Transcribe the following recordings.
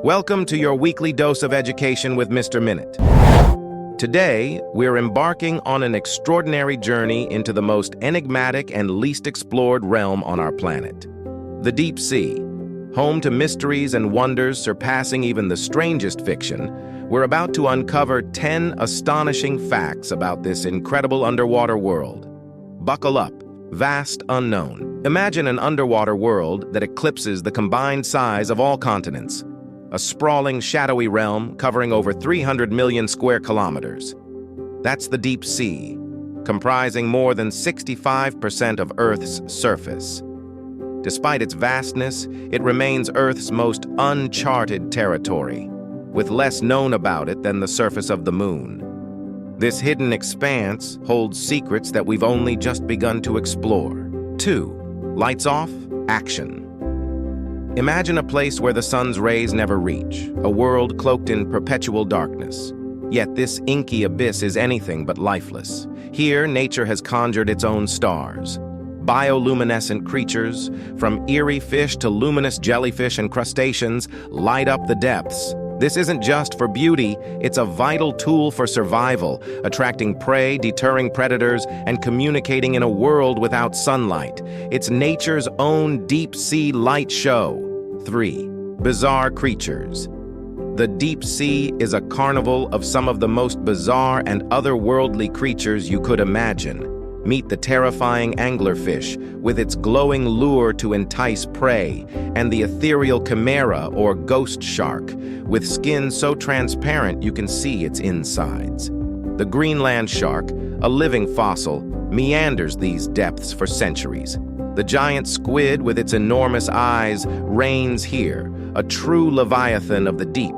Welcome to your weekly dose of education with Mr. Minute. Today, we're embarking on an extraordinary journey into the most enigmatic and least explored realm on our planet. The deep sea, home to mysteries and wonders surpassing even the strangest fiction. We're about to uncover 10 astonishing facts about this incredible underwater world. Buckle up, vast unknown. Imagine an underwater world that eclipses the combined size of all continents. A sprawling, shadowy realm covering over 300 million square kilometers. That's the deep sea, comprising more than 65% of Earth's surface. Despite its vastness, it remains Earth's most uncharted territory, with less known about it than the surface of the moon. This hidden expanse holds secrets that we've only just begun to explore. 2. Lights off, action. Imagine a place where the sun's rays never reach, a world cloaked in perpetual darkness. Yet this inky abyss is anything but lifeless. Here, nature has conjured its own stars. Bioluminescent creatures, from eerie fish to luminous jellyfish and crustaceans, light up the depths. This isn't just for beauty, it's a vital tool for survival, attracting prey, deterring predators, and communicating in a world without sunlight. It's nature's own deep-sea light show. 3. Bizarre creatures. The deep sea is a carnival of some of the most bizarre and otherworldly creatures you could imagine. Meet the terrifying anglerfish, with its glowing lure to entice prey, and the ethereal chimera or ghost shark, with skin so transparent you can see its insides. The Greenland shark, a living fossil, meanders these depths for centuries. The giant squid with its enormous eyes reigns here, a true leviathan of the deep.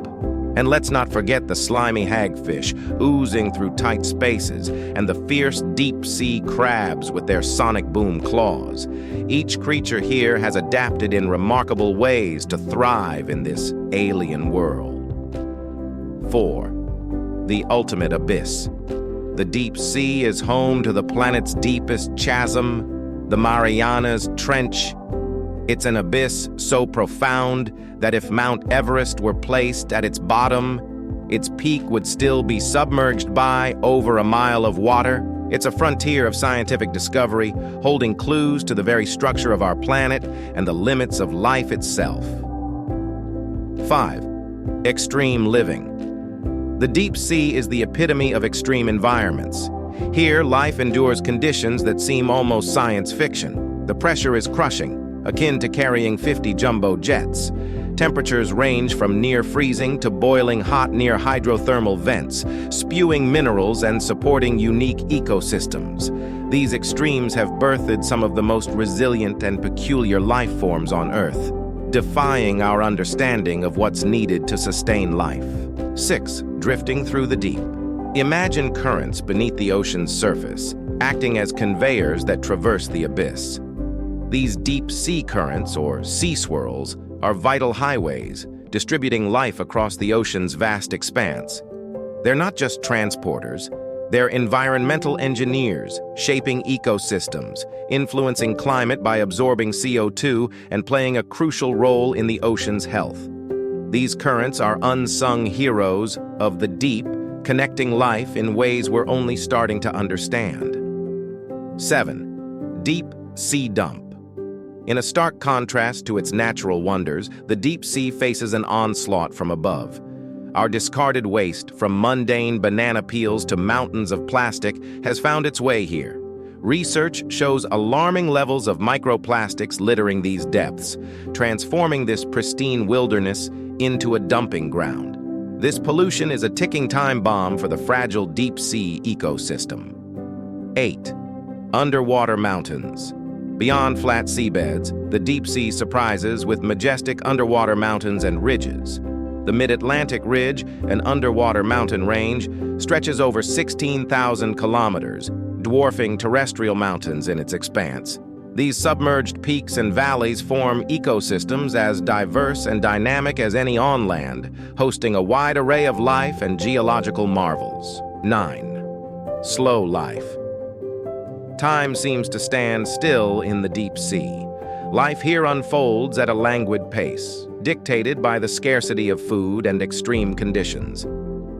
And let's not forget the slimy hagfish oozing through tight spaces and the fierce deep-sea crabs with their sonic boom claws. Each creature here has adapted in remarkable ways to thrive in this alien world. 4. The ultimate abyss. The deep sea is home to the planet's deepest chasm, the Marianas Trench. It's an abyss so profound that if Mount Everest were placed at its bottom, its peak would still be submerged by over a mile of water. It's a frontier of scientific discovery, holding clues to the very structure of our planet and the limits of life itself. 5. Extreme living. The deep sea is the epitome of extreme environments. Here, life endures conditions that seem almost science fiction. The pressure is crushing, akin to carrying 50 jumbo jets. Temperatures range from near freezing to boiling hot near hydrothermal vents, spewing minerals and supporting unique ecosystems. These extremes have birthed some of the most resilient and peculiar life forms on Earth, defying our understanding of what's needed to sustain life. 6. Drifting through the deep. Imagine currents beneath the ocean's surface, acting as conveyors that traverse the abyss. These deep sea currents, or sea swirls, are vital highways, distributing life across the ocean's vast expanse. They're not just transporters, they're environmental engineers, shaping ecosystems, influencing climate by absorbing CO2 and playing a crucial role in the ocean's health. These currents are unsung heroes of the deep, connecting life in ways we're only starting to understand. 7. Deep sea dump. In a stark contrast to its natural wonders, the deep sea faces an onslaught from above. Our discarded waste, from mundane banana peels to mountains of plastic, has found its way here. Research shows alarming levels of microplastics littering these depths, transforming this pristine wilderness into a dumping ground. This pollution is a ticking time bomb for the fragile deep-sea ecosystem. 8. Underwater mountains. Beyond flat seabeds, the deep sea surprises with majestic underwater mountains and ridges. The Mid-Atlantic Ridge, an underwater mountain range, stretches over 16,000 kilometers, dwarfing terrestrial mountains in its expanse. These submerged peaks and valleys form ecosystems as diverse and dynamic as any on land, hosting a wide array of life and geological marvels. 9. Slow life. Time seems to stand still in the deep sea. Life here unfolds at a languid pace. dictated by the scarcity of food and extreme conditions.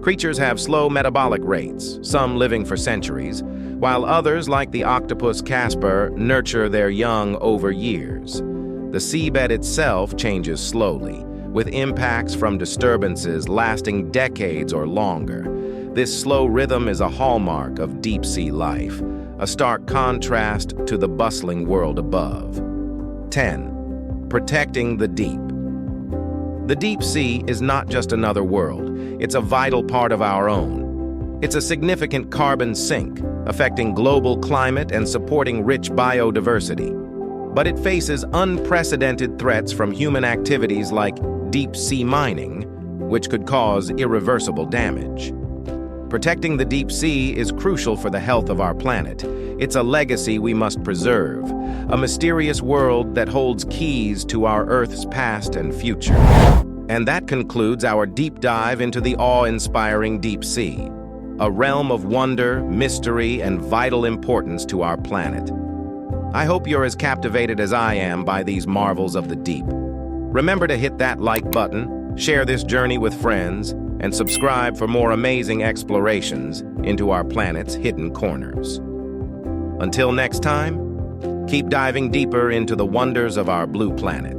Creatures have slow metabolic rates, some living for centuries, while others, like the octopus Casper, nurture their young over years. The seabed itself changes slowly, with impacts from disturbances lasting decades or longer. This slow rhythm is a hallmark of deep-sea life, a stark contrast to the bustling world above. 10. Protecting the deep. The deep sea is not just another world, it's a vital part of our own. It's a significant carbon sink, affecting global climate and supporting rich biodiversity. But it faces unprecedented threats from human activities like deep-sea mining, which could cause irreversible damage. Protecting the deep sea is crucial for the health of our planet. It's a legacy we must preserve, a mysterious world that holds keys to our Earth's past and future. And that concludes our deep dive into the awe-inspiring deep sea, a realm of wonder, mystery, and vital importance to our planet. I hope you're as captivated as I am by these marvels of the deep. Remember to hit that like button, share this journey with friends, and subscribe for more amazing explorations into our planet's hidden corners. Until next time, keep diving deeper into the wonders of our blue planet.